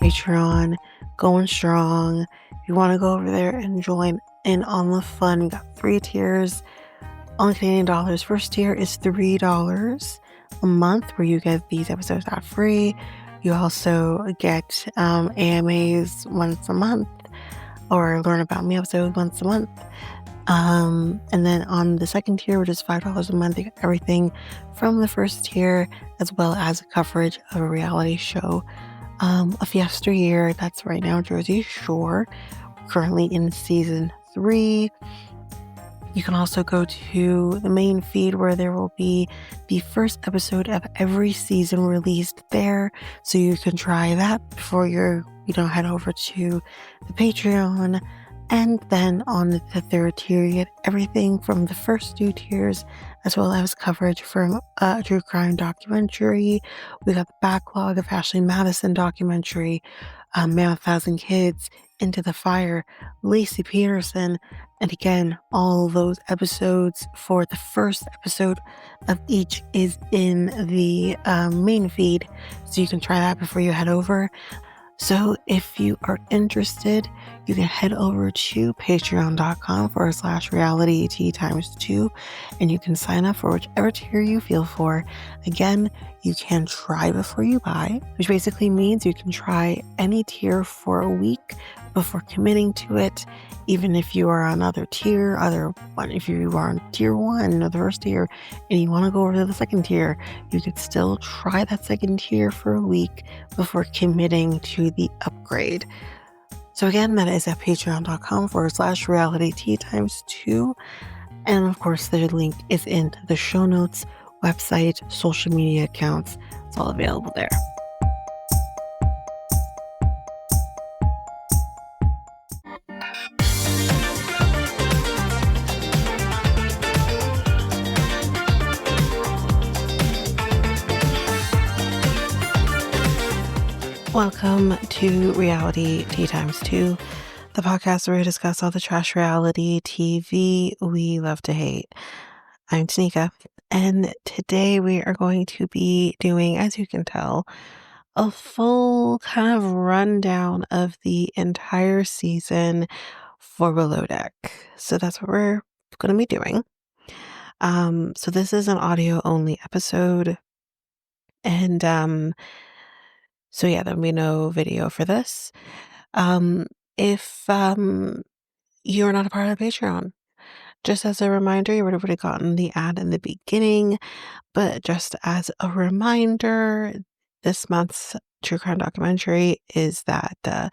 Patreon, going strong. If you want to go over there and join in on the fun, we got 3 tiers on Canadian dollars. First tier is $3 a month, where you get these episodes ad free. You also get AMAs once a month, or learn about me episodes once a month. And then on the second tier, which is $5 a month, you get everything from the first tier, as well as coverage of a reality show of yesteryear. That's right now Jersey Shore, currently in season 3. You can also go to the main feed, where there will be the first episode of every season released there, so you can try that before you head over to the Patreon. And then on the third tier, you get everything from the first 2 tiers, as well as coverage from a true crime documentary. We got the backlog of Ashley Madison documentary, Man with 1,000 Kids, Into the Fire, Lacey Peterson, and again, all those episodes for the first episode of each is in the main feed, so you can try that before you head over. So if you are interested, you can head over to patreon.com/realityt times 2, and you can sign up for whichever tier you feel for. Again, you can try before you buy, which basically means you can try any tier for a week before committing to it. Even if you are on if you are on tier 1 or the first tier and you want to go over to the second tier, you could still try that second tier for a week before committing to the upgrade. So again, that is at patreon.com/realityt times 2. And of course, the link is in the show notes, website, social media accounts. It's all available there. Welcome to Reality Tea Times 2, the podcast where we discuss all the trash reality TV we love to hate. I'm Tanika, and today we are going to be doing, as you can tell, a full kind of rundown of the entire season for Below Deck. So that's what we're going to be doing. So this is an audio-only episode, and so yeah, there'll be no video for this. If you're not a part of Patreon, just as a reminder, you would have already gotten the ad in the beginning, but just as a reminder, this month's true crime documentary is that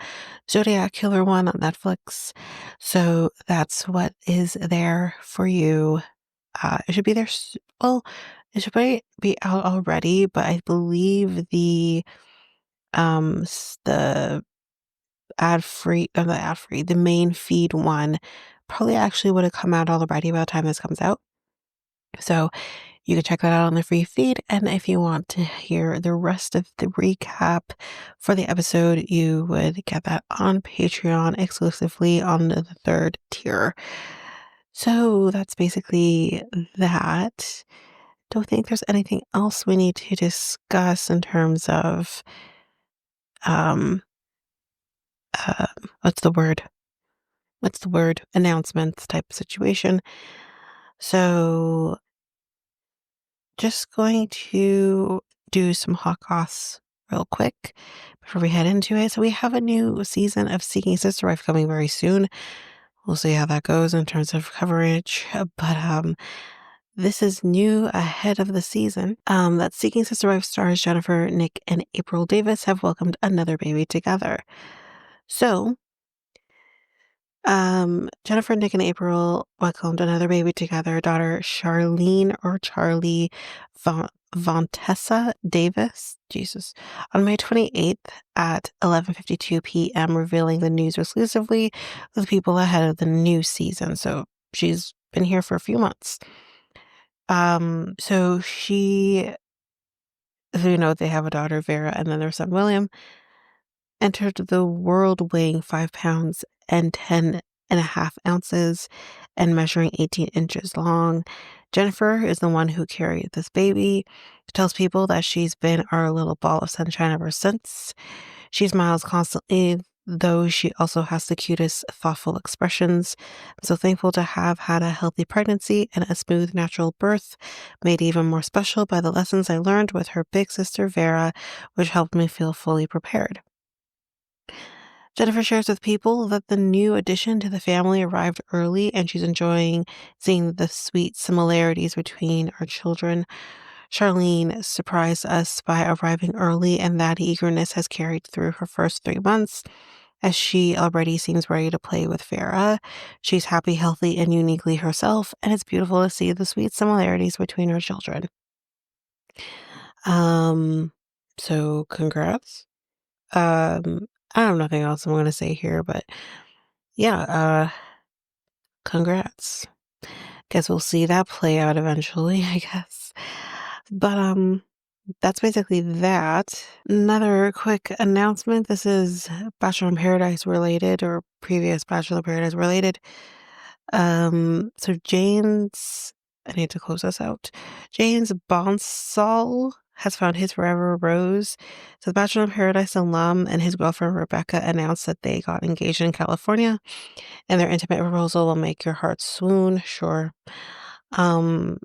Zodiac Killer one on Netflix. So that's what is there for you. It should be there. Well, it should be out already, but I believe the the main feed one probably actually would have come out already by the time this comes out. So you can check that out on the free feed. And if you want to hear the rest of the recap for the episode, you would get that on Patreon exclusively on the third tier. So that's basically that. Don't think there's anything else we need to discuss in terms of what's the word announcements type of situation. So just going to do some hot goss real quick before we head into it. So we have a new season of Seeking Sister Wife coming very soon. We'll see how that goes in terms of coverage, but this is new ahead of the season. That Seeking Sister Wife stars Jennifer, Nick, and April Davis have welcomed another baby together. So Jennifer, Nick, and April welcomed another baby together, daughter Charlene or Charlie Vontessa Davis, Jesus, on May 28th at 11:52 p.m., revealing the news exclusively with people ahead of the new season. So she's been here for a few months. So she, they have a daughter, Vera, and then their son, William, entered the world weighing 5 pounds and 10.5 ounces and measuring 18 inches long. Jennifer is the one who carried this baby. She tells people that she's been our little ball of sunshine ever since. She smiles constantly, though she also has the cutest, thoughtful expressions. I'm so thankful to have had a healthy pregnancy and a smooth, natural birth, made even more special by the lessons I learned with her big sister Vera, which helped me feel fully prepared. Jennifer shares with People that the new addition to the family arrived early and she's enjoying seeing the sweet similarities between our children. Charlene surprised us by arriving early, and that eagerness has carried through her first 3 months as she already seems ready to play with Vera. She's happy, healthy, and uniquely herself, and it's beautiful to see the sweet similarities between her children. Um, so congrats. I have nothing else I'm gonna say here, but yeah, congrats. Guess we'll see that play out eventually, I guess. But that's basically that. Another quick announcement. This is Bachelor in Paradise related or previous Bachelor in Paradise related. So Jane's, I need to close this out. James Bonsall has found his forever rose. So the Bachelor in Paradise alum and his girlfriend Rebecca announced that they got engaged in California, and their intimate proposal will make your heart swoon. Sure. Um,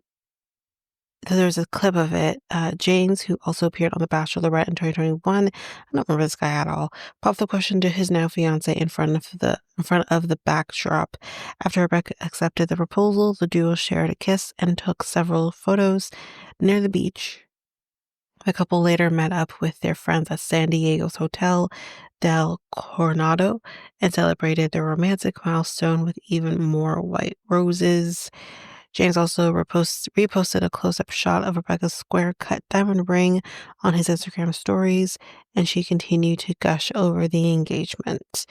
so there's a clip of it. James, who also appeared on The Bachelorette in 2021, I don't remember this guy at all, popped the question to his now fiance in front of the backdrop. After Rebecca accepted the proposal, the duo shared a kiss and took several photos near the beach. The couple later met up with their friends at San Diego's Hotel del Coronado and celebrated their romantic milestone with even more white roses. James also reposted a close-up shot of Rebecca's square-cut diamond ring on his Instagram stories, and she continued to gush over the engagement.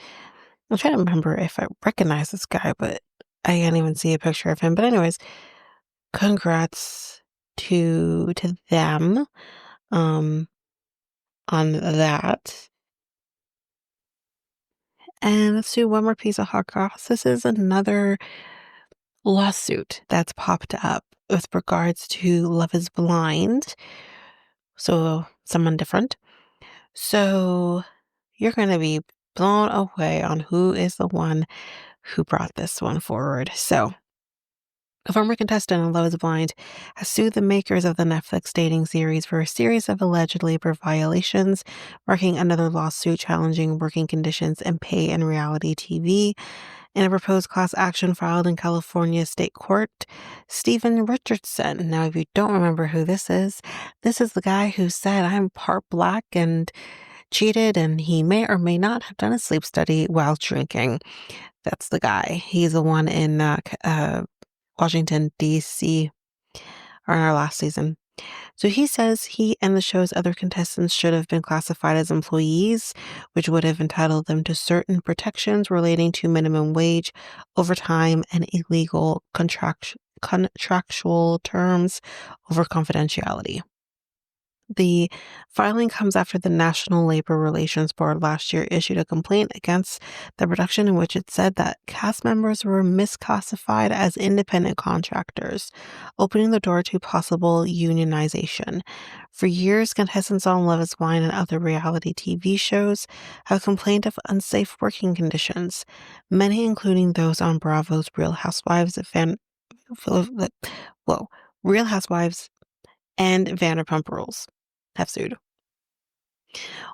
I'm trying to remember if I recognize this guy, but I can't even see a picture of him. But anyways, congrats to them um, on that. And let's do one more piece of hot goss. This is another lawsuit that's popped up with regards to Love is Blind. So, someone different. So, you're going to be blown away on who is the one who brought this one forward. So, a former contestant on Love is Blind has sued the makers of the Netflix dating series for a series of alleged labor violations, marking another lawsuit challenging working conditions and pay in reality TV. In a proposed class action filed in California state court, Stephen Richardson. Now, if you don't remember who this is the guy who said, I'm part black and cheated, and he may or may not have done a sleep study while drinking. That's the guy. He's the one in Washington, D.C., or in our last season. So he says he and the show's other contestants should have been classified as employees, which would have entitled them to certain protections relating to minimum wage, overtime, and illegal contractual terms over confidentiality. The filing comes after the National Labor Relations Board last year issued a complaint against the production in which it said that cast members were misclassified as independent contractors, opening the door to possible unionization. For years, contestants on Love is Blind and other reality TV shows have complained of unsafe working conditions, many including those on Bravo's Real Housewives and Vanderpump Rules have sued.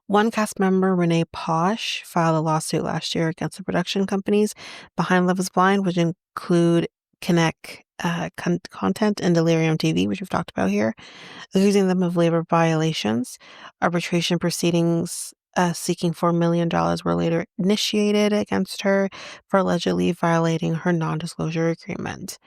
One cast member, Renee Posh, filed a lawsuit last year against the production companies behind Love is Blind, which include Connect Content and Delirium TV, which we've talked about here, accusing them of labor violations. Arbitration proceedings seeking $4 million were later initiated against her for allegedly violating her non-disclosure agreement.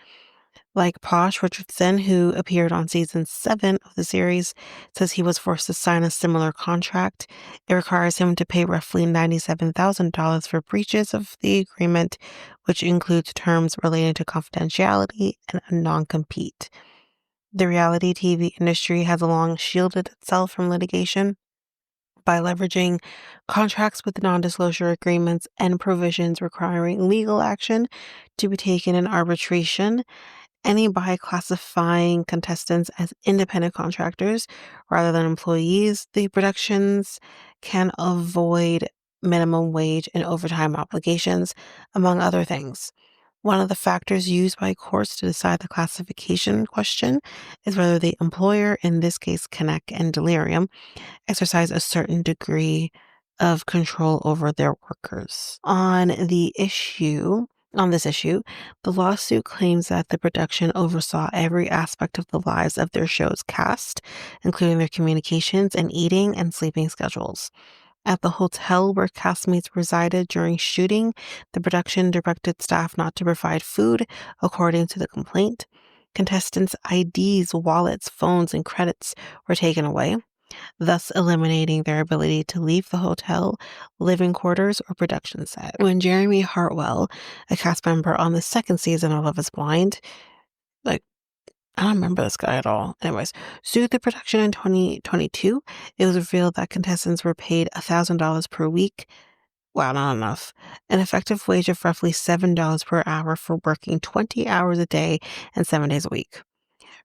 Like Posh, Richardson, who appeared on season 7 of the series, says he was forced to sign a similar contract. It requires him to pay roughly $97,000 for breaches of the agreement, which includes terms relating to confidentiality and a non-compete. The reality TV industry has long shielded itself from litigation by leveraging contracts with non-disclosure agreements and provisions requiring legal action to be taken in arbitration. Any by classifying contestants as independent contractors rather than employees, the productions can avoid minimum wage and overtime obligations, among other things. One of the factors used by courts to decide the classification question is whether the employer, in this case Connect and Delirium, exercise a certain degree of control over their workers. On this issue, the lawsuit claims that the production oversaw every aspect of the lives of their show's cast, including their communications and eating and sleeping schedules. At the hotel where castmates resided during shooting, the production directed staff not to provide food, according to the complaint. Contestants' IDs, wallets, phones, and credits were taken away, thus eliminating their ability to leave the hotel, living quarters, or production set. When Jeremy Hartwell, a cast member on the second season of Love is Blind, like, I don't remember this guy at all. Anyways, sued the production in 2022, it was revealed that contestants were paid $1,000 per week. Wow, not enough. An effective wage of roughly $7 per hour for working 20 hours a day and 7 days a week.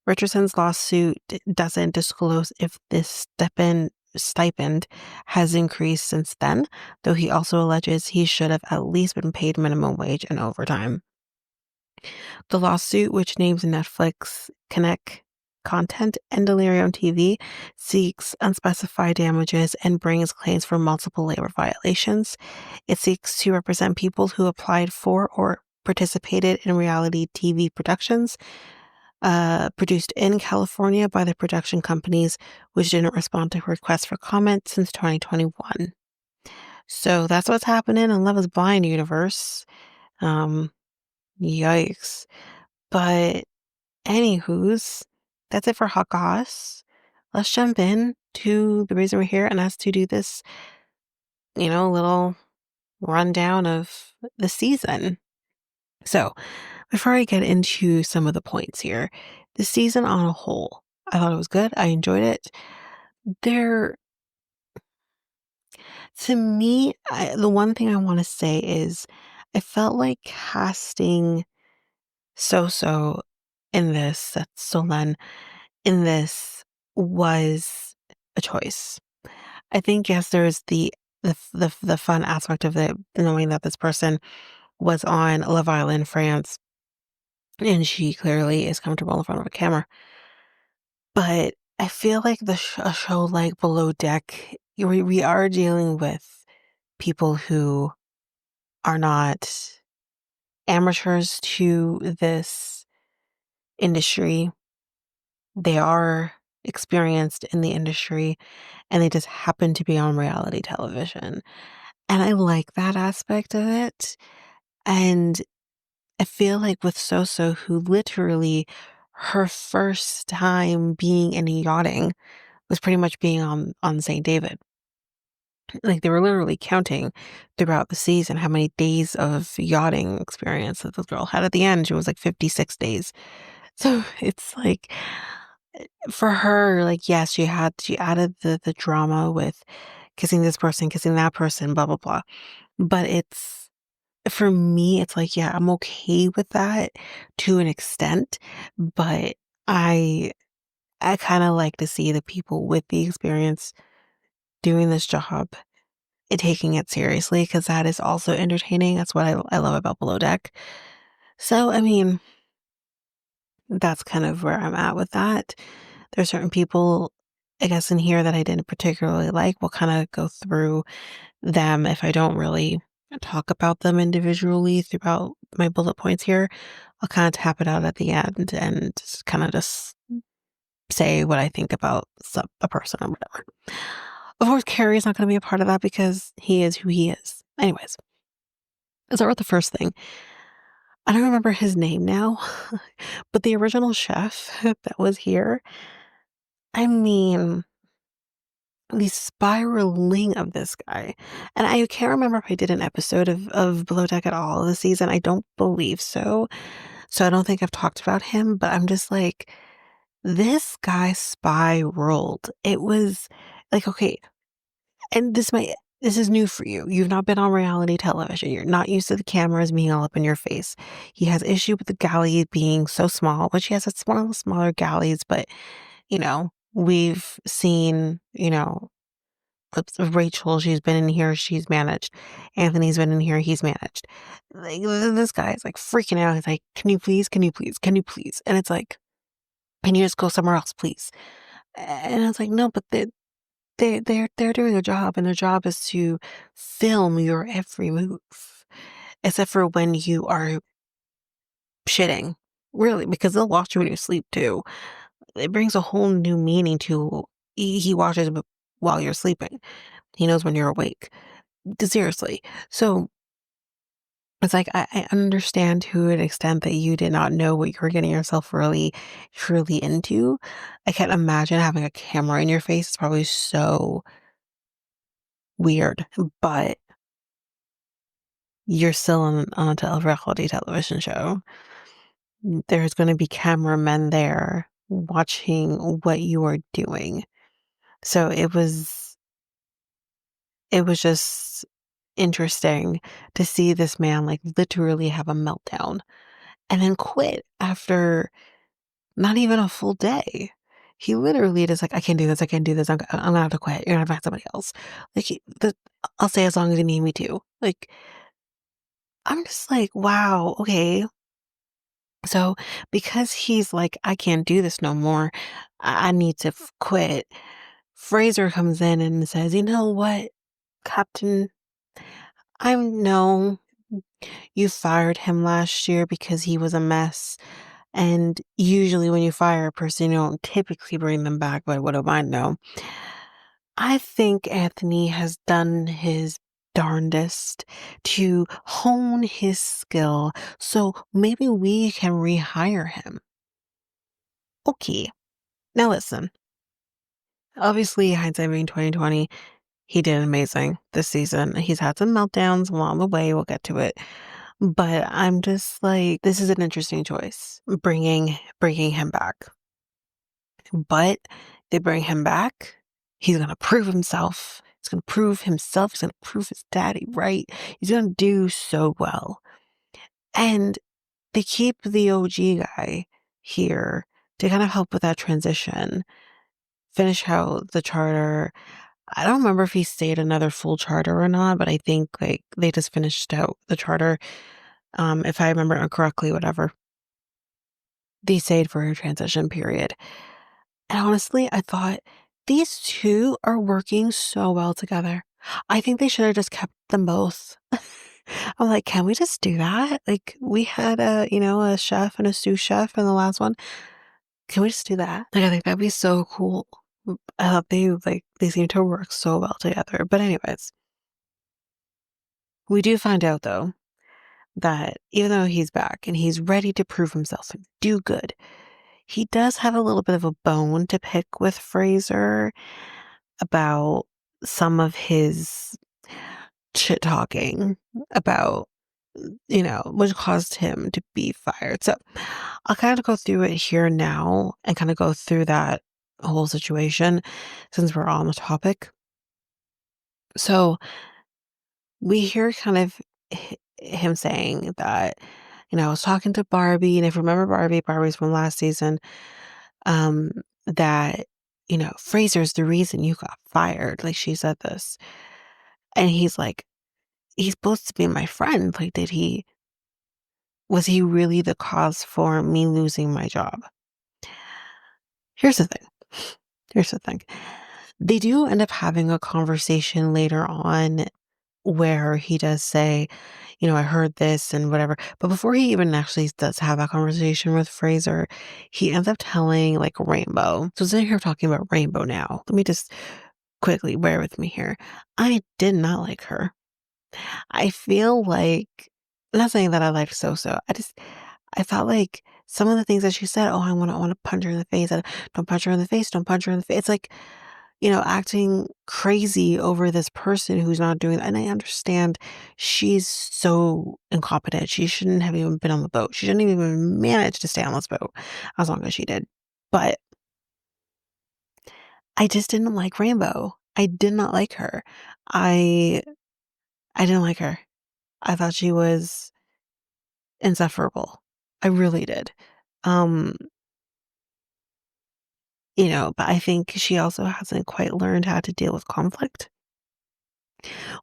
Richardson's lawsuit doesn't disclose if this stipend has increased since then, though he also alleges he should have at least been paid minimum wage and overtime. The lawsuit, which names Netflix, Connect Content, and Delirium TV, seeks unspecified damages and brings claims for multiple labor violations. It seeks to represent people who applied for or participated in reality TV productions produced in California by the production companies, which didn't respond to requests for comment since 2021. So that's what's happening in Love is Blind universe. Um, Yikes. But anywho's, that's it for Hot Goss. Let's jump in to the reason we're here and us to do this, little rundown of the season. So before I get into some of the points here, the season on a whole, I thought it was good. I enjoyed it. There, to me, the one thing I want to say is I felt like casting Soso in this, that's Solen, in this was a choice. I think, yes, there's the fun aspect of it, knowing that this person was on Love Island France, and she clearly is comfortable in front of a camera. But I feel like a show like Below Deck, we are dealing with people who are not amateurs to this industry. They are experienced in the industry, and they just happen to be on reality television. And I like that aspect of it. And I feel like with Soso, who literally her first time being in yachting was pretty much being on St. David. Like, they were literally counting throughout the season how many days of yachting experience that this girl had. At the end, she was like 56 days. So it's like, for her, like, yes, she added the drama with kissing this person, kissing that person, blah, blah, blah. But for me, it's like, yeah, I'm okay with that to an extent, but I kind of like to see the people with the experience doing this job and taking it seriously, because that is also entertaining. That's what I love about Below Deck. So, I mean, that's kind of where I'm at with that. There's certain people, I guess, in here that I didn't particularly like. We'll kind of go through them if I don't really talk about them individually throughout my bullet points here. I'll kind of tap it out at the end and just say what I think about a person or whatever. Of course, Carrie's not going to be a part of that because he is who he is. Anyways, let's start with the first thing. I don't remember his name now, but the original chef that was here, I mean, the spiraling of this guy. And I can't remember if I did an episode of Below Deck at all this season. I don't believe so. So I don't think I've talked about him, but I'm just like, this guy spiraled. It was like, okay, and this might This is new for you. You've not been on reality television. You're not used to the cameras being all up in your face. He has issue with the galley being so small, which yes, it's one of the smaller galleys, but we've seen, Rachel, she's been in here, she's managed. Anthony's been in here, he's managed. Like, this guy is like freaking out. He's like, can you please, can you please, can you please? And it's like, can you just go somewhere else, please? And I was like, no, but they're doing a job, and their job is to film your every move, except for when you are shitting. Really, because they'll watch you when you sleep too. It brings a whole new meaning to he watches while you're sleeping. He knows when you're awake. Seriously. So it's like I understand to an extent that you did not know what you were getting yourself really, truly into. I can't imagine having a camera in your face. It's probably so weird, but you're still on a reality television show. There's going to be cameramen there watching what you are doing. So it was just interesting to see this man like literally have a meltdown and then quit after not even a full day. He literally just like, I can't do this. I can't do this. I'm gonna have to quit. You're gonna have to find somebody else. Like, I'll stay as long as you need me to. Like, I'm just like, wow, okay. So because he's like, I can't do this no more. I need to quit. Fraser comes in and says, you know what, Captain? No, you fired him last year because he was a mess. And usually when you fire a person, you don't typically bring them back, but what do I know? I think Anthony has done his darndest to hone his skill, so maybe we can rehire him. Okay, now listen. Obviously, hindsight being 2020, he did amazing this season. He's had some meltdowns along the way. We'll get to it. But I'm just like, this is an interesting choice, bringing him back. But they bring him back. He's gonna prove himself. He's gonna prove himself. He's gonna prove his daddy right. He's gonna do so well. And they keep the OG guy here to kind of help with that transition. Finish out the charter. I don't remember if he stayed another full charter or not, but I think like they just finished out the charter. If I remember correctly, whatever. They stayed for a transition period. And honestly, I thought these two are working so well together. I think they should have just kept them both. I'm like, can we just do that? Like we had a chef and a sous chef in the last one. Can we just do that? Like I think that'd be so cool. I thought they seem to work so well together. But anyways, we do find out though that even though he's back and he's ready to prove himself and do good, he does have a little bit of a bone to pick with Fraser about some of his shit talking about, which caused him to be fired. So I'll kind of go through it here now and kind of go through that whole situation since we're on the topic. So we hear kind of him saying that, I was talking to Barbie, and if you remember Barbie's from last season, um, that, Fraser's the reason you got fired. Like she said this. And he's like, he's supposed to be my friend. Like, was he really the cause for me losing my job? Here's the thing. Here's the thing. They do end up having a conversation later on where he does say, I heard this and whatever. But before he even actually does have that conversation with Fraser, he ends up telling like Rainbow. So sitting here talking about Rainbow now, let me just quickly bear with me here. I did not like her. I feel like, I'm not saying that I liked Soso. I felt like some of the things that she said, oh, I want to punch her in the face. Don't punch her in the face. Don't punch her in the face. It's like, acting crazy over this person who's not doing that. And I understand she's so incompetent. She shouldn't have even been on the boat. She shouldn't even manage to stay on this boat as long as she did. But I just didn't like Rainbow. I did not like her. I I didn't like her. I thought she was insufferable. I really did. Um, but I think she also hasn't quite learned how to deal with conflict.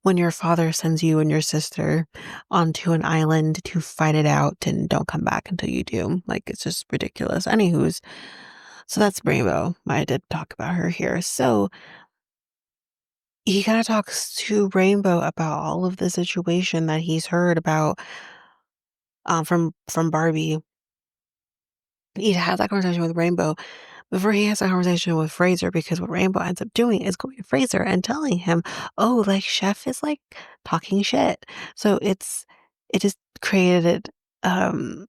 When your father sends you and your sister onto an island to fight it out and don't come back until you do, like, it's just ridiculous. Anywho's, so that's Rainbow. I did talk about her here. So he kind of talks to Rainbow about all of the situation that he's heard about from Barbie. He had that conversation with Rainbow before he has a conversation with Fraser, because what Rainbow ends up doing is going to Fraser and telling him, "Oh, like, Chef is, like, talking shit." So it just created, um,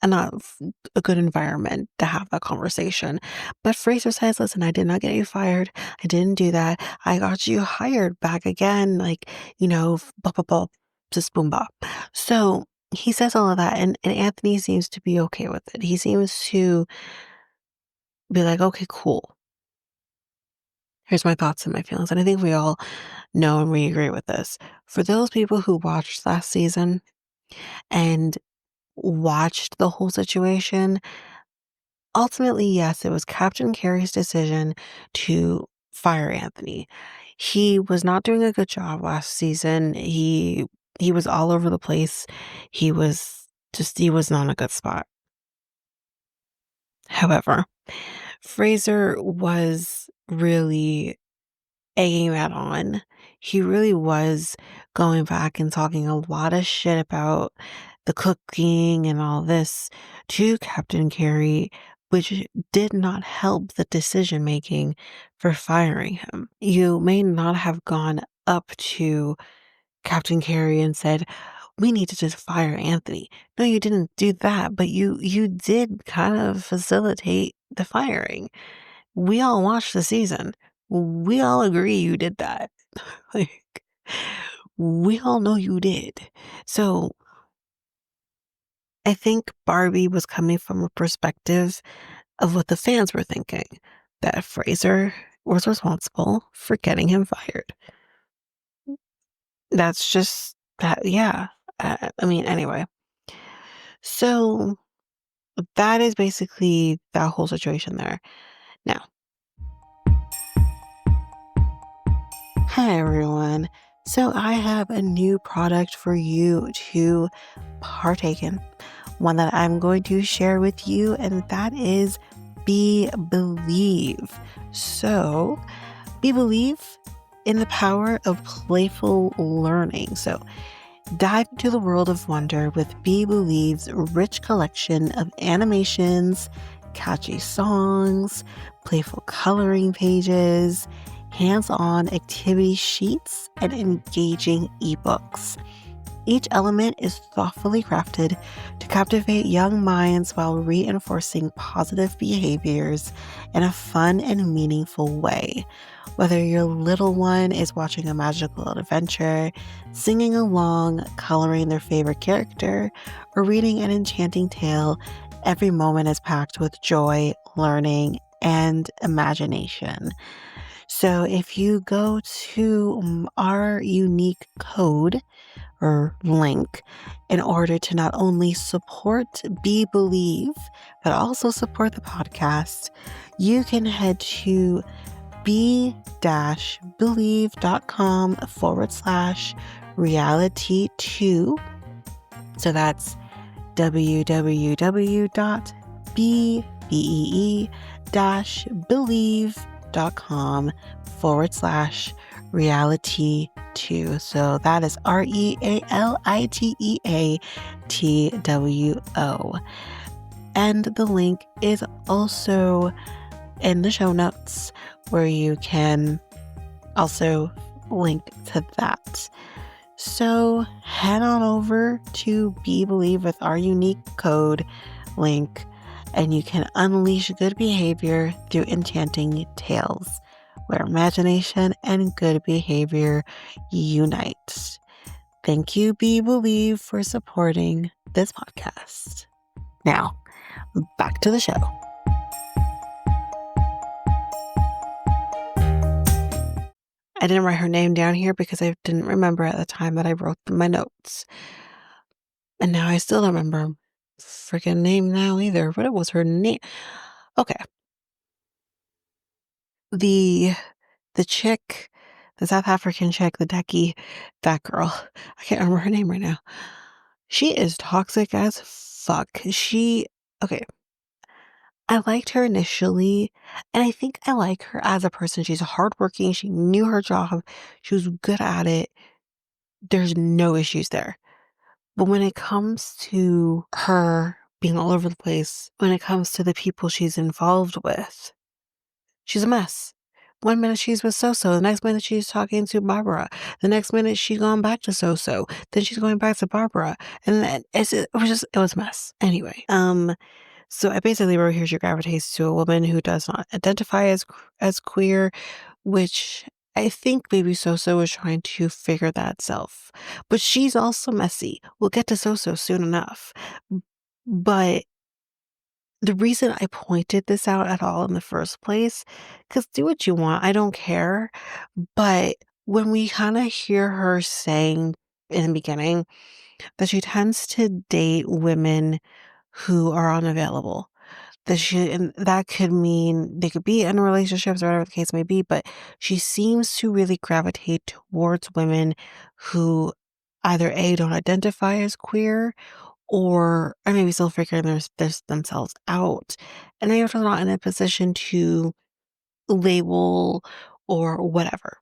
a not f a good environment to have that conversation. But Fraser says, "Listen, I did not get you fired. I didn't do that. I got you hired back again, like, blah, blah, blah, just boom, bop." So he says all of that, and Anthony seems to be okay with it. He seems to be like, "Okay, cool. Here's my thoughts and my feelings." And I think we all know and we agree with this. For those people who watched last season and watched the whole situation, ultimately, yes, it was Captain Carey's decision to fire Anthony. He was not doing a good job last season. He was all over the place. He was not in a good spot. However, Fraser was really egging that on. He really was going back and talking a lot of shit about the cooking and all this to Captain Carey, which did not help the decision making for firing him. You may not have gone up to Captain Carey and said, "We need to just fire Anthony." No, you didn't do that, but you did kind of facilitate the firing. We all watched the season. We all agree you did that. Like, we all know you did. So I think Barbie was coming from a perspective of what the fans were thinking, that Fraser was responsible for getting him fired. That's just that, yeah. I mean, anyway. So that is basically that whole situation there. Now, hi everyone. So I have a new product for you to partake in, one that I'm going to share with you, and that is Be Believe. So, Be Believe in the power of playful learning. So, dive into the world of wonder with Be Believe's rich collection of animations, catchy songs, playful coloring pages, hands-on activity sheets, and engaging ebooks. Each element is thoughtfully crafted to captivate young minds while reinforcing positive behaviors in a fun and meaningful way. Whether your little one is watching a magical adventure, singing along, coloring their favorite character, or reading an enchanting tale, every moment is packed with joy, learning, and imagination. So if you go to our unique code, or link, in order to not only support Be Believe, but also support the podcast, you can head to be-believe.com/reality2. So that's www.believe.com/reality2. So that is REALITEATWO. And the link is also in the show notes, where you can also link to that. So head on over to Be Believe with our unique code link, and you can unleash good behavior through enchanting tales, where imagination and good behavior unite. Thank you, Be Believe, for supporting this podcast. Now, back to the show. I didn't write her name down here because I didn't remember at the time that I wrote my notes. And now I still don't remember her freaking name now either. What was her name? Okay. The the chick, the South African chick, the Decky, that girl. I can't remember her name right now. She is toxic as fuck. Okay, I liked her initially, and I think I like her as a person. She's hardworking. She knew her job. She was good at it. There's no issues there. But when it comes to her being all over the place, when it comes to the people she's involved with, she's a mess. One minute she's with Soso, the next minute she's talking to Barbara, the next minute she's going back to Soso, then she's going back to Barbara, and then it was a mess. Anyway, so I basically wrote here she gravitates to a woman who does not identify as queer, which I think maybe Soso was trying to figure that self. But she's also messy. We'll get to Soso soon enough. But the reason I pointed this out at all in the first place, because do what you want, I don't care. But when we kind of hear her saying in the beginning that she tends to date women who are unavailable, and that could mean they could be in relationships or whatever the case may be, but she seems to really gravitate towards women who either A, don't identify as queer or are maybe still figuring themselves out. And they're not in a position to label or whatever.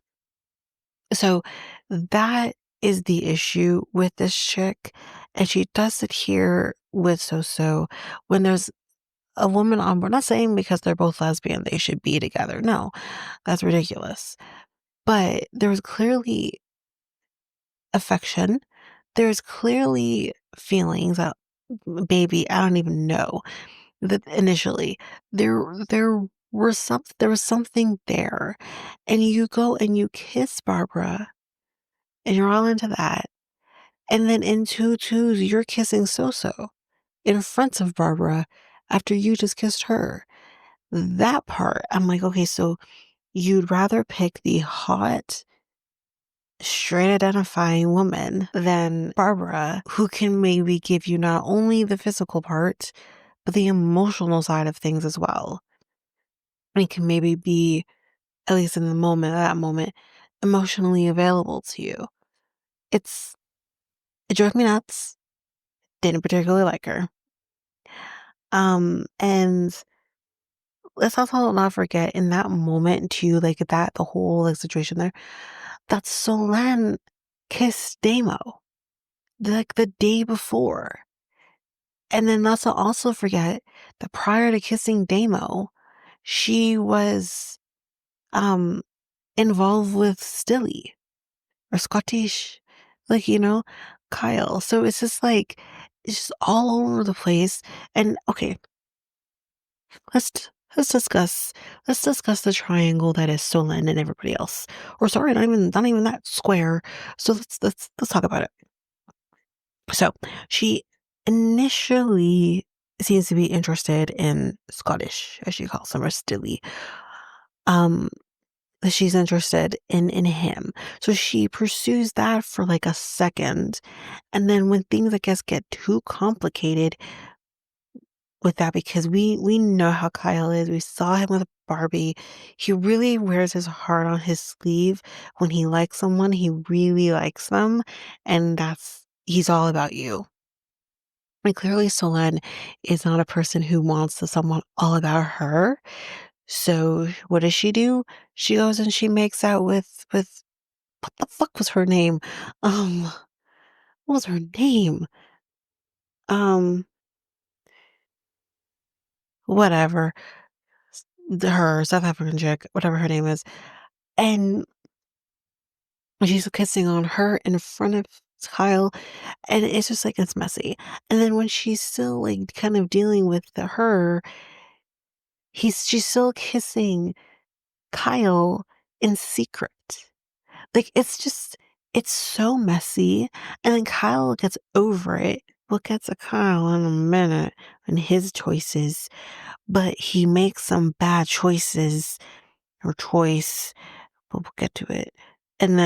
So that is the issue with this chick. And she does it here with So when there's a woman on board. Not saying because they're both lesbian they should be together. No, that's ridiculous. But there was clearly affection. There's clearly feelings that maybe I don't even know that initially there there was something there, and you go and you kiss Barbara, and you're all into that, and then in two twos you're kissing Soso in front of Barbara after you just kissed her. That part, I'm like, okay, so you'd rather pick the hot, straight identifying woman than Barbara, who can maybe give you not only the physical part, but the emotional side of things as well. And can maybe be, at least in the moment, at that moment, emotionally available to you. It drove me nuts. Didn't particularly like her. And let's also not forget in that moment too, like that the whole like situation there, that Solan kissed Damo like the day before. And then let's also forget that prior to kissing Damo, she was um involved with Stilly or Scottish, like, Kyle. So it's just like it's just all over the place. And okay, let's let's discuss let's discuss the triangle that is Solon and everybody else. Or sorry, not even that square. So let's talk about it. So she initially seems to be interested in Scottish, as she calls him, or Stilly. Um, she's interested in him. So she pursues that for like a second. And then when things I guess get too complicated with that, because we know how Kyle is. We saw him with Barbie. He really wears his heart on his sleeve. When he likes someone, he really likes them. And he's all about you. And clearly Solène is not a person who wants someone all about her. So what does she do? She goes and she makes out with what the fuck was her name? What was her name? Um, whatever. Her South African chick, whatever her name is. And she's kissing on her in front of Kyle, and it's just like it's messy. And then when she's still like kind of dealing with her, she's still kissing Kyle in secret. Like, it's so messy. And then Kyle gets over it. We'll get to Kyle in a minute and his choices, but he makes some bad choices or choice, but we'll get to it. And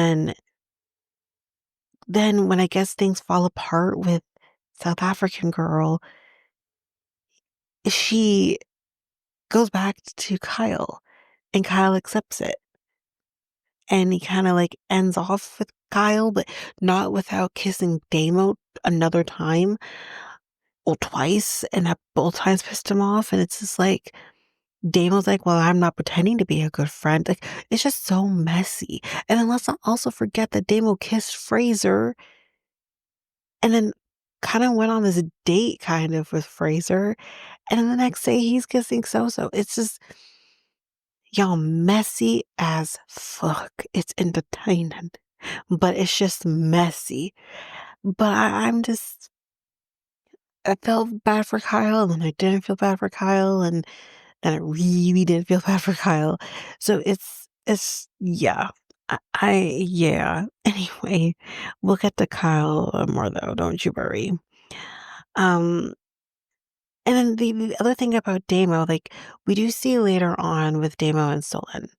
then when I guess things fall apart with South African girl, she goes back to Kyle, and Kyle accepts it. And he kinda, like, ends off with Kyle, but not without kissing Damo another time, or twice, and that both times pissed him off, and it's just like, Damo's like, "Well, I'm not pretending to be a good friend." Like, it's just so messy. And then let's not also forget that Damo kissed Fraser and then kinda went on this date kind of with Fraser, and then the next day he's kissing Soso. It's just y'all messy as fuck. It's entertaining, but it's just messy. But I'm just I felt bad for Kyle, and then I didn't feel bad for Kyle, and then I really didn't feel bad for Kyle. So it's yeah. Yeah. Anyway, we'll get to Kyle more though, don't you worry. Um and then the other thing about Damo, like we do see later on with Damo and Stolen.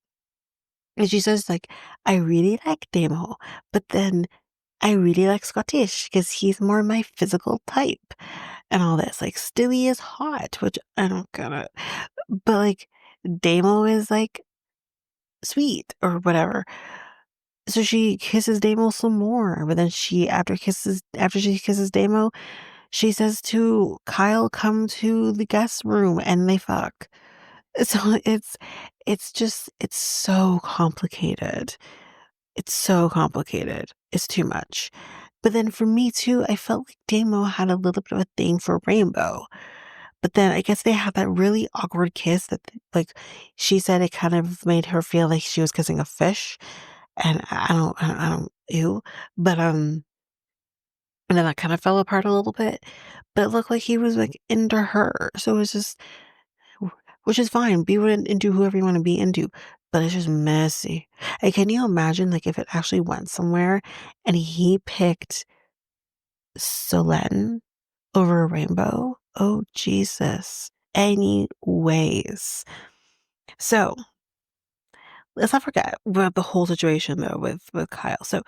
And she says like, I really like Damo, but then I really like Scottish because he's more my physical type and all this. Like Stilly is hot, which I don't get it. But like Damo is like sweet or whatever. So she kisses Damo some more, but then after she kisses Damo, she says to Kyle, "Come to the guest room," and they fuck. So it's so complicated. It's so complicated. It's too much. But then for me too, I felt like Damo had a little bit of a thing for Rainbow. But then I guess they had that really awkward kiss that like she said it kind of made her feel like she was kissing a fish. And I don't ew. But and then that kind of fell apart a little bit. But it looked like he was like into her. So it was just which is fine. Be into whoever you want to be into. But it's just messy. And can you imagine like if it actually went somewhere and he picked Solen over a Rainbow? Oh Jesus. Anyways. So let's not forget about the whole situation though with Kyle. So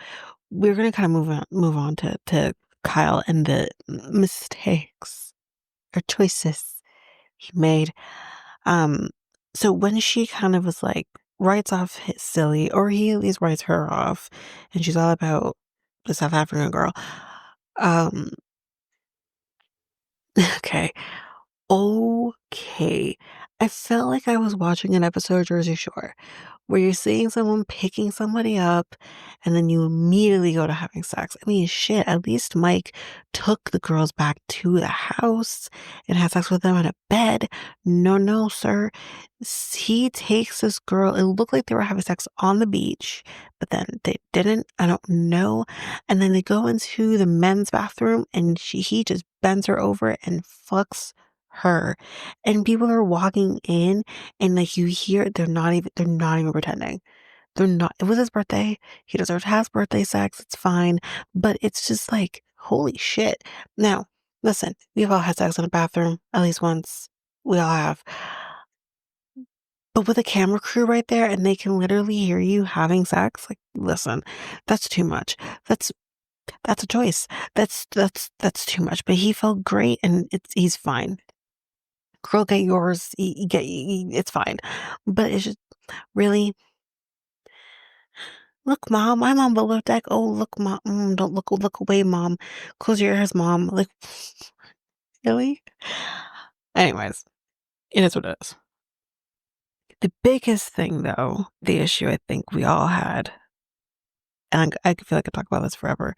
we're gonna kind of move on to Kyle and the mistakes or choices he made. Um, so when she kind of was like writes off his silly, or he at least writes her off, and she's all about the South African girl. Um, okay, okay. I felt like I was watching an episode of Jersey Shore where you're seeing someone picking somebody up and then you immediately go to having sex. I mean, shit, at least Mike took the girls back to the house and had sex with them in a bed. No, no, sir. He takes this girl. It looked like they were having sex on the beach, but then they didn't. I don't know. And then they go into the men's bathroom and he just bends her over and fucks her. And people are walking in and, like, you hear they're not even pretending. They're not it was his birthday. He deserves to have birthday sex, it's fine, but it's just like, holy shit. Now, listen, we've all had sex in a bathroom at least once. We all have. But with a camera crew right there and they can literally hear you having sex, like, listen, that's too much. That's that's a choice. That's too much, but he felt great and he's fine. Girl, get yours. It's fine. But it's just really, look, mom, I'm on below deck. Oh, look, mom. Don't look away, mom. Close your ears, mom. Like, really? Anyways, it is what it is. The biggest thing, though, the issue I think we all had, and I feel like I talk about this forever,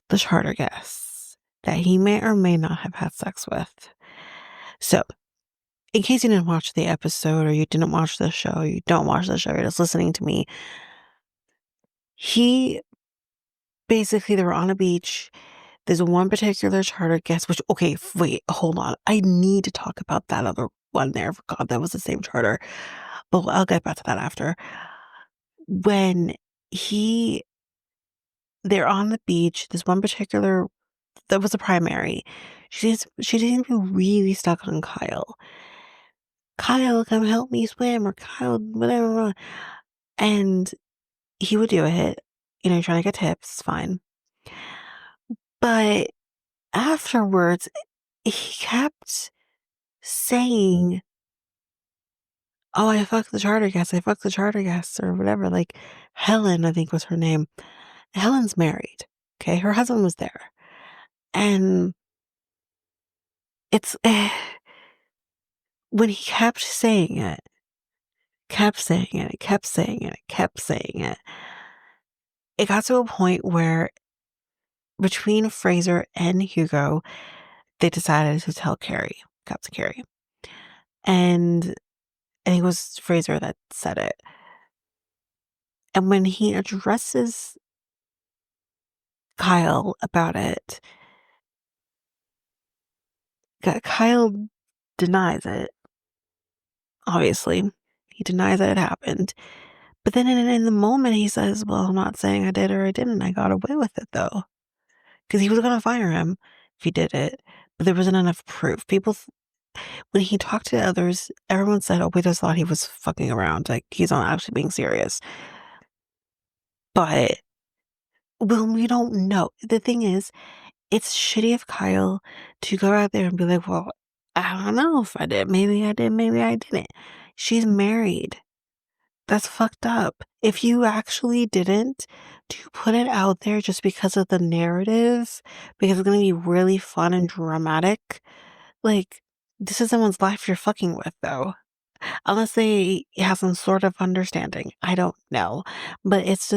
the charter guests that he may or may not have had sex with. So, in case you didn't watch the episode or you didn't watch the show, you don't watch the show, you're just listening to me, he basically, they were on a beach. There's one particular charter guest, which, okay, wait, hold on. I need to talk about that other one there. I forgot that was the same charter, but I'll get back to that after. When he, they're on the beach, there's one particular, that was a primary. She didn't even really stuck on Kyle. Kyle, come help me swim, or Kyle, whatever. And he would do it. You know, you're trying to get tips, fine. But afterwards, he kept saying, "Oh, I fucked the charter guest. I fucked the charter guest," or whatever. Like Helen, I think was her name. Helen's married. Okay, her husband was there, and it's when he kept saying it, kept saying it, kept saying it, kept saying it. It got to a point where between Fraser and Hugo, they decided to tell Carrie, Captain Carrie, and I think it was Fraser that said it. And when he addresses Kyle about it, Kyle denies it, obviously. He denies that it happened. But then in the moment, he says, "Well, I'm not saying I did or I didn't. I got away with it, though." Because he was going to fire him if he did it. But there wasn't enough proof. When he talked to others, everyone said, "Oh, we just thought he was fucking around. Like, he's not actually being serious." But, well, we don't know. The thing is, it's shitty of Kyle to go out there and be like, "Well, I don't know if I did. Maybe I did. Maybe I didn't." She's married. That's fucked up. If you actually didn't, do you put it out there just because of the narrative? Because it's gonna be really fun and dramatic? Like, this is someone's life you're fucking with, though. Unless they have some sort of understanding. I don't know. But it's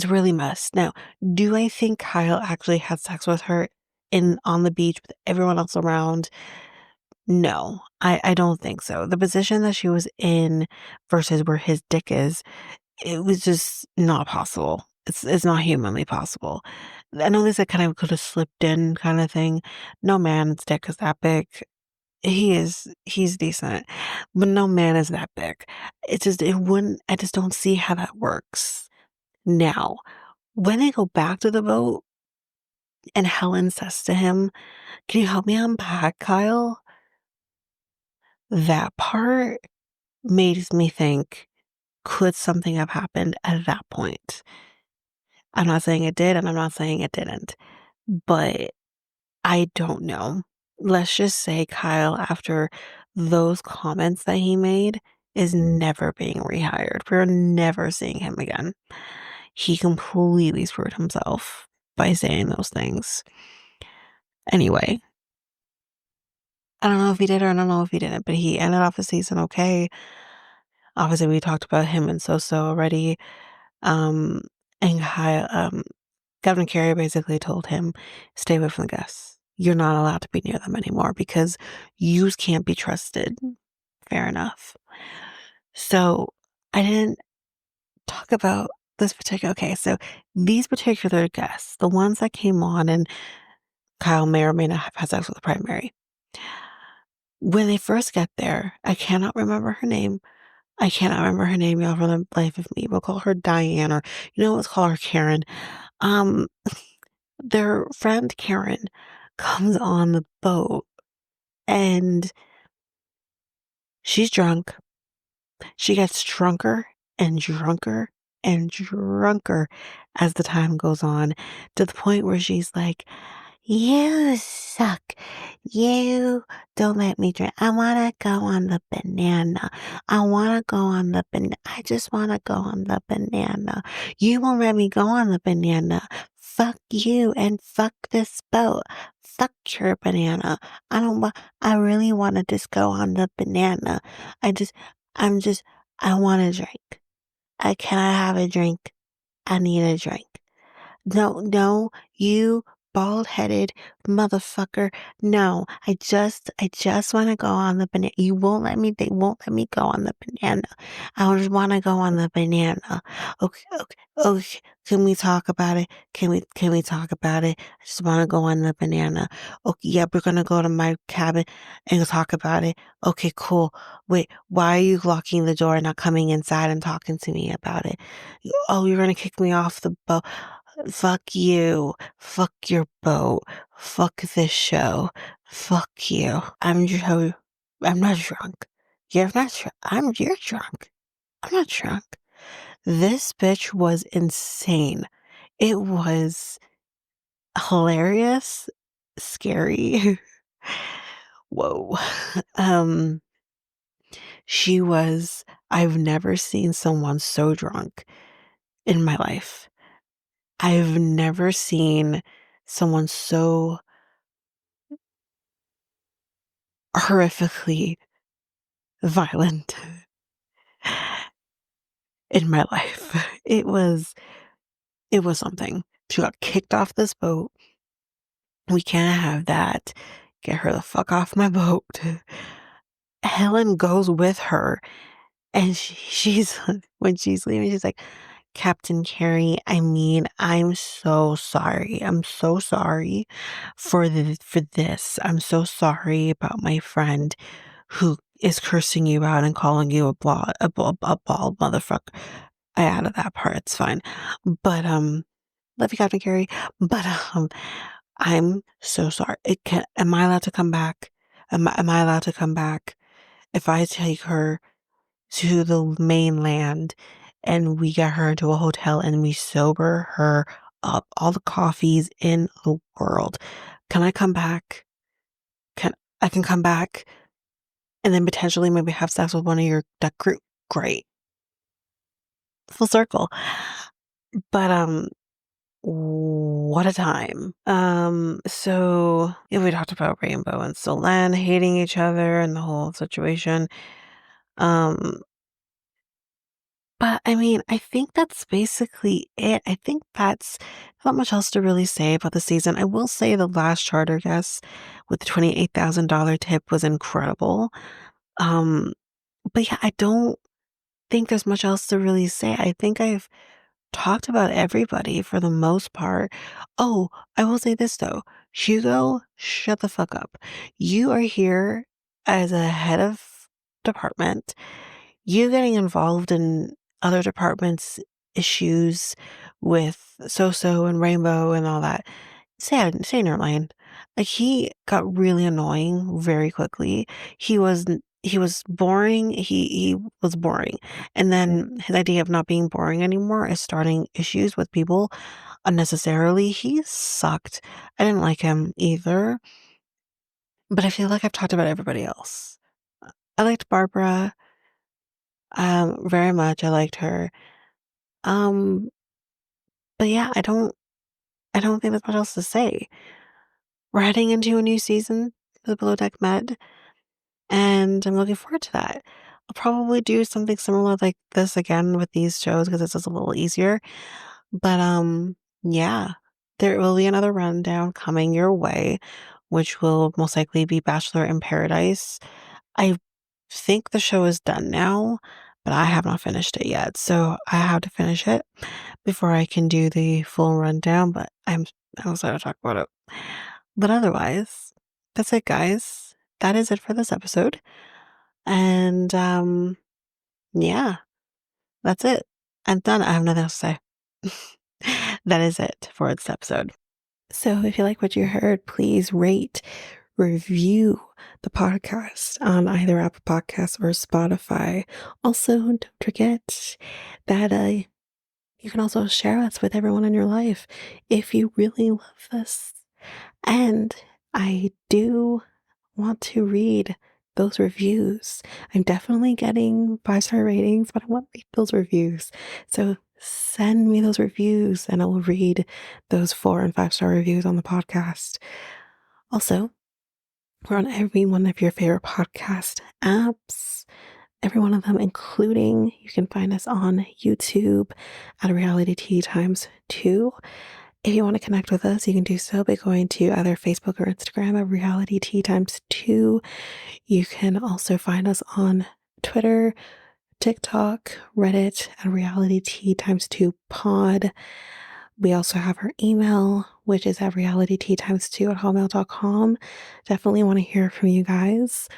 really messed. Now, do I think Kyle actually had sex with her on the beach with everyone else around? No, I don't think so. The position that she was in versus where his dick is, it was just not possible. It's not humanly possible. I know they said kind of could have slipped in kind of thing. No man's dick is that big. He's decent, but no man is that big. It wouldn't, I just don't see how that works. Now, when they go back to the boat and Helen says to him, "Can you help me unpack, Kyle?" That part makes me think, could something have happened at that point? I'm not saying it did, and I'm not saying it didn't, but I don't know. Let's just say Kyle, after those comments that he made, is never being rehired. We're never seeing him again. He completely screwed himself by saying those things. Anyway, I don't know if he did or I don't know if he didn't, but he ended off the season okay. Obviously, we talked about him and Soso already. Um, and Governor Carey basically told him, "Stay away from the guests. You're not allowed to be near them anymore because you can't be trusted." Fair enough. So I didn't talk about this particular. Okay, so these particular guests, the ones that came on, and Kyle may or may not have had sex with the primary. When they first get there, I cannot remember her name. I cannot remember her name, y'all, for the life of me. We'll call her Diane, or let's call her Karen. Um, their friend Karen comes on the boat and she's drunk. She gets drunker and drunker and drunker as the time goes on, to the point where she's like, "You suck. You don't let me drink. I want to go on the banana. I want to go on the banana. I just want to go on the banana. You won't let me go on the banana. Fuck you and fuck this boat. Fuck your banana. I don't want, I really want to just go on the banana. I just, I'm just, I want a drink. Can I have a drink? I need a drink." No, no, you bald-headed motherfucker. No, I just want to go on the banana. They won't let me go on the banana. I just want to go on the banana. Okay, okay, okay. Can we talk about it? Can we talk about it? I just want to go on the banana. Okay, yeah, we're gonna go to my cabin and talk about it. Okay, cool. Wait, why are you locking the door and not coming inside and talking to me about it? Oh, you're gonna kick me off the boat. Fuck you. Fuck your boat. Fuck this show. Fuck you. I'm not drunk. You're not drunk. You're drunk. I'm not drunk. This bitch was insane. It was hilarious, scary. Whoa. Um, she was I've never seen someone so drunk in my life. I've never seen someone so horrifically violent in my life. It was something. She got kicked off this boat. We can't have that. Get her the fuck off my boat. Helen goes with her, and she's when she's leaving, she's like, Captain Carey, I mean, I'm so sorry. I'm so sorry for this. I'm so sorry about my friend who is cursing you out and calling you a bald motherfucker. I added that part. It's fine. But love you, Captain Carey. But I'm so sorry. Am I allowed to come back? Am I allowed to come back if I take her to the mainland and we get her into a hotel and we sober her up? All the coffees in the world. Can I come back? Can I can come back and then potentially maybe have sex with one of your that group? Great. Full circle. But what a time. So yeah, we talked about Rainbow and Solen hating each other and the whole situation. Um, but I mean, I think that's basically it. I think that's not much else to really say about the season. I will say the last charter guest with the $28,000 tip was incredible. Um, but yeah, I don't think there's much else to really say. I think I've talked about everybody for the most part. Oh, I will say this though. Hugo, shut the fuck up. You are here as a head of department. You getting involved in other departments' issues with Soso and Rainbow and all that. Stay in your lane. Like, he got really annoying very quickly. He was boring. He was boring. And then his idea of not being boring anymore is starting issues with people unnecessarily. He sucked. I didn't like him either, but I feel like I've talked about everybody else. I liked Barbara, very much. I liked her. Um, but yeah, I don't think there's much else to say. We're heading into a new season for the Below Deck Med, and I'm looking forward to that. I'll probably do something similar like this again with these shows because it's just a little easier. But yeah, there will be another rundown coming your way, which will most likely be Bachelor in Paradise. I think the show is done now, but I have not finished it yet, so I have to finish it before I can do the full rundown. But I'm excited to talk about it. But otherwise, that's it, guys. That is it for this episode. And yeah, that's it. I'm done. I have nothing else to say. That is it for this episode. So if you like what you heard, please rate, review the podcast on either Apple Podcasts or Spotify. Also, don't forget that you can also share us with everyone in your life if you really love this. And I do want to read those reviews. I'm definitely getting 5-star ratings, but I want to read those reviews. So send me those reviews and I will read those 4 and 5-star reviews on the podcast. Also, we're on every one of your favorite podcast apps. Every one of them, including you can find us on YouTube at Reality Tea Times 2. If you want to connect with us, you can do so by going to either Facebook or Instagram at Reality Tea Times 2. You can also find us on Twitter, TikTok, Reddit at Reality Tea Times 2 Pod. We also have our email, which is at realityteatimes2 at hotmail.com. Definitely want to hear from you guys.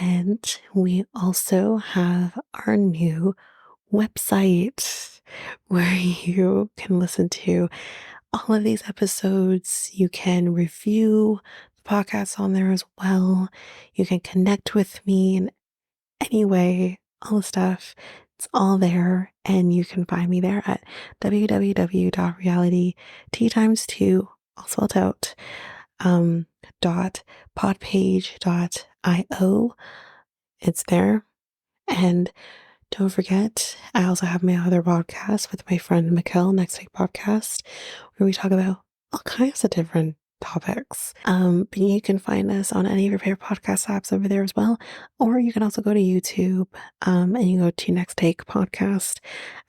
And we also have our new website where you can listen to all of these episodes. You can review the podcast on there as well. You can connect with me in any way, all the stuff. It's all there, and you can find me there at www.realityt times two, all spelled out, dot podpage.io. It's there. And don't forget, I also have my other podcast with my friend Mikkel, Next Take Podcast, where we talk about all kinds of different topics. But you can find us on any of your favorite podcast apps over there as well. Or you can also go to YouTube, and you go to Next Take Podcast,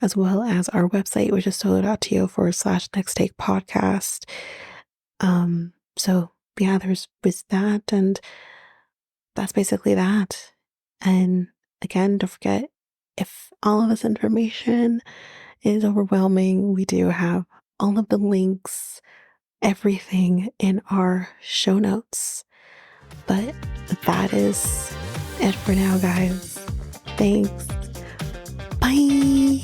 as well as our website, which is solo.to/Next Take Podcast. So yeah, there's that, and that's basically that. And again, don't forget, if all of this information is overwhelming, we do have all of the links, everything in our show notes. But that is it for now, guys. Thanks. Bye.